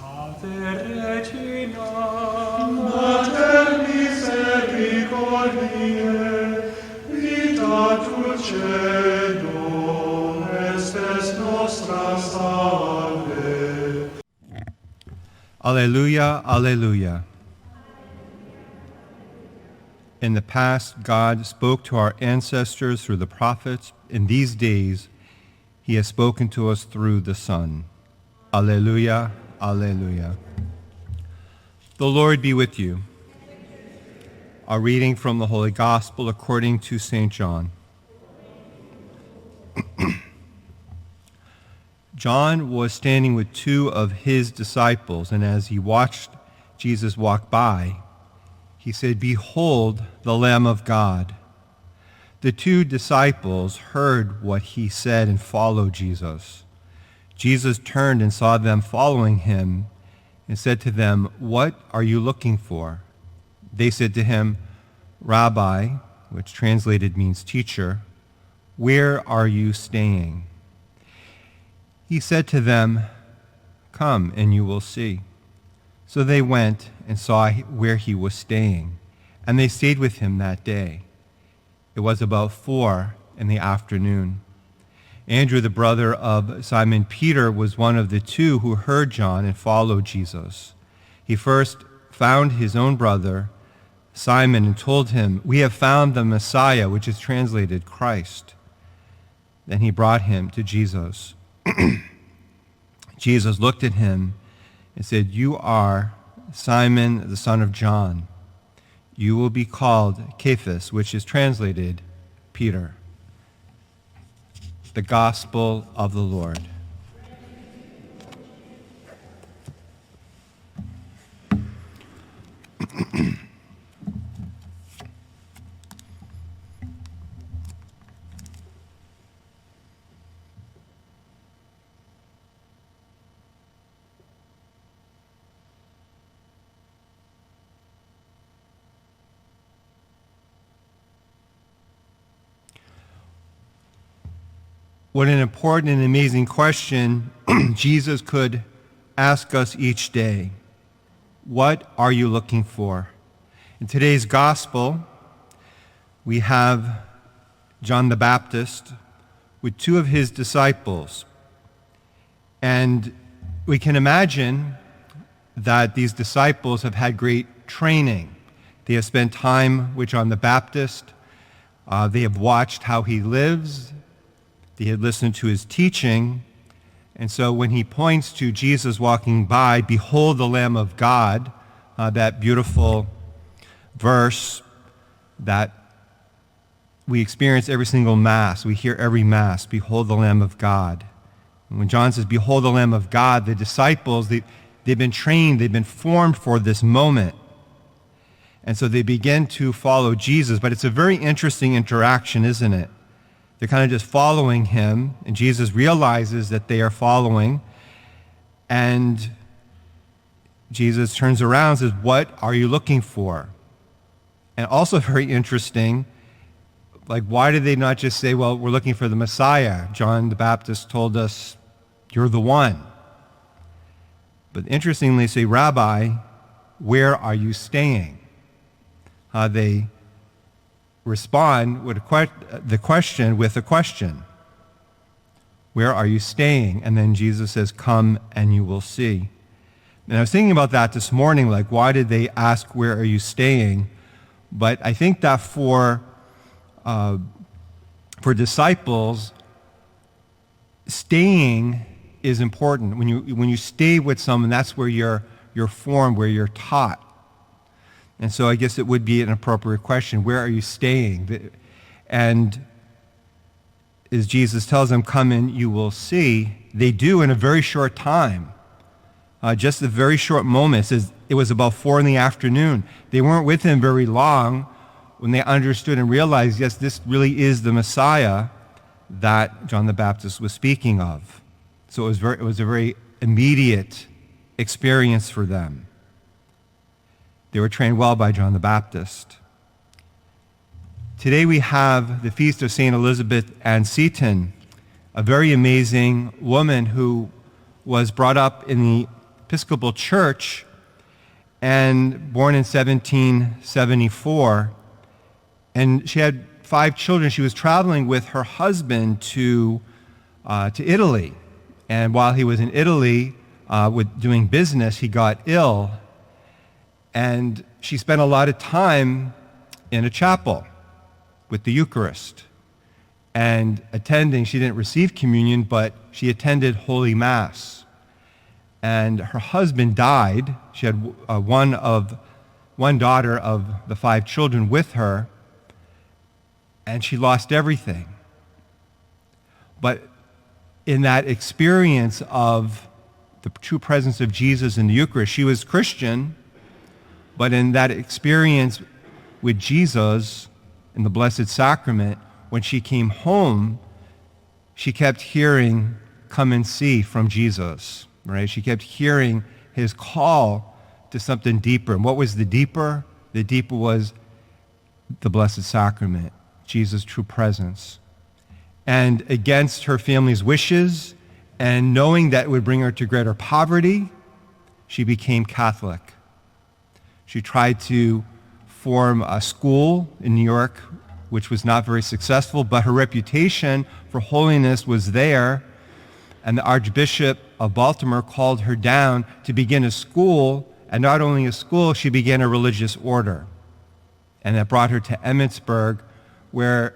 Ave Regina, Mater misericordiae, vita dulcedo, estes nostra salve. Alleluia, alleluia. In the past, God spoke to our ancestors through the prophets. In these days, he has spoken to us through the Son. Alleluia, alleluia. The Lord be with you. A reading from the Holy Gospel according to St. John. John was standing with two of his disciples, and as he watched Jesus walk by, he said, "Behold the Lamb of God." The two disciples heard what he said and followed Jesus. Jesus turned and saw them following him and said to them, "What are you looking for?" They said to him, "Rabbi," which translated means teacher, "where are you staying?" He said to them, "Come and you will see." So they went and saw where he was staying, and they stayed with him that day. It was about 4 p.m. Andrew, the brother of Simon Peter, was one of the two who heard John and followed Jesus. He first found his own brother, Simon, and told him, "We have found the Messiah," which is translated Christ. Then he brought him to Jesus. Jesus looked at him and said, "You are Simon, the son of John. You will be called Cephas," which is translated Peter. The Gospel of the Lord. What an important and amazing question Jesus could ask us each day. What are you looking for? In today's gospel, we have John the Baptist with two of his disciples. And we can imagine that these disciples have had great training. They have spent time with John the Baptist. They have watched how he lives. They had listened to his teaching. And so when he points to Jesus walking by, "Behold the Lamb of God," that beautiful verse that we experience every single Mass, we hear every Mass, "Behold the Lamb of God." And when John says, "Behold the Lamb of God," the disciples, they've been trained, they've been formed for this moment. And so they begin to follow Jesus. But it's a very interesting interaction, isn't it? They're kind of just following him, and Jesus realizes that they are following, and Jesus turns around and says, "What are you looking for?" And also very interesting, like, why did they not just say, "Well, we're looking for the Messiah. John the Baptist told us you're the one." But interestingly, they say, "Rabbi, where are you staying?" They respond with the question with a question. Where are you staying? And then Jesus says, "Come and you will see." And I was thinking about that this morning, like, why did they ask, "Where are you staying?" But I think that for disciples, staying is important. When you stay with someone, that's where you're formed, where you're taught. And so I guess it would be an appropriate question, where are you staying? And as Jesus tells them, "Come and you will see," they do in a very short time. Just a very short moment. It says it was about 4 p.m. They weren't with him very long when they understood and realized, yes, this really is the Messiah that John the Baptist was speaking of. So it was a very immediate experience for them. They were trained well by John the Baptist. Today we have the feast of St. Elizabeth Ann Seton, a very amazing woman who was brought up in the Episcopal Church, and born in 1774. And she had 5 children. She was traveling with her husband to Italy. And while he was in Italy doing business, he got ill. And she spent a lot of time in a chapel with the Eucharist and attending. She didn't receive communion, but she attended Holy Mass. And her husband died. She had one daughter of the 5 children with her, and she lost everything. But in that experience of the true presence of Jesus in the Eucharist, she was Christian, but in that experience with Jesus in the Blessed Sacrament, when she came home, she kept hearing, "Come and see," from Jesus, right? She kept hearing his call to something deeper. And what was the deeper? The deeper was the Blessed Sacrament, Jesus' true presence. And against her family's wishes, and knowing that it would bring her to greater poverty, she became Catholic. She tried to form a school in New York, which was not very successful, but her reputation for holiness was there, and the Archbishop of Baltimore called her down to begin a school, and not only a school, she began a religious order. And that brought her to Emmitsburg, where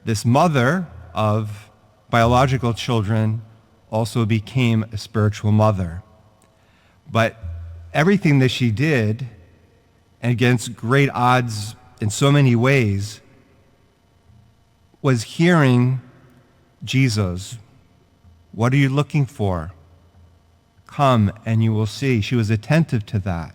this mother of biological children also became a spiritual mother. But everything that she did, and against great odds in so many ways, was hearing Jesus. What are you looking for? Come and you will see. She was attentive to that.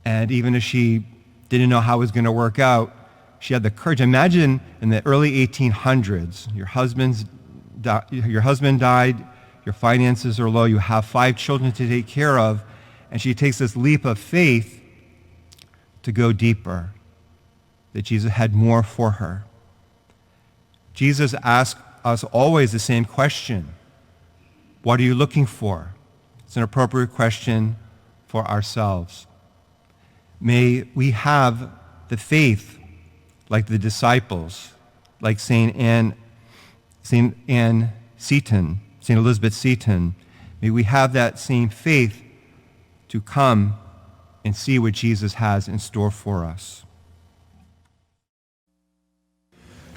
And even if she didn't know how it was going to work out, she had the courage. Imagine in the early 1800s, your husband died, your finances are low, you have 5 children to take care of, and she takes this leap of faith to go deeper, that Jesus had more for her. Jesus asked us always the same question. What are you looking for? It's an appropriate question for ourselves. May we have the faith like the disciples, like St. Elizabeth Seton. May we have that same faith to come and see what Jesus has in store for us.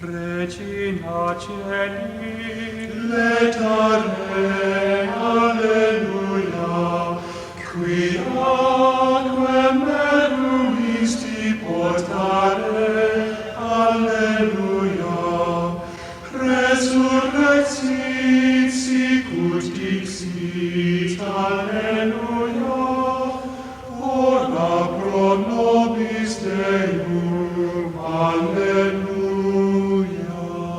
Regina Caeli, letare, alleluia, qui aquam meruisti portare, alleluia, resurrexit sicut dixit,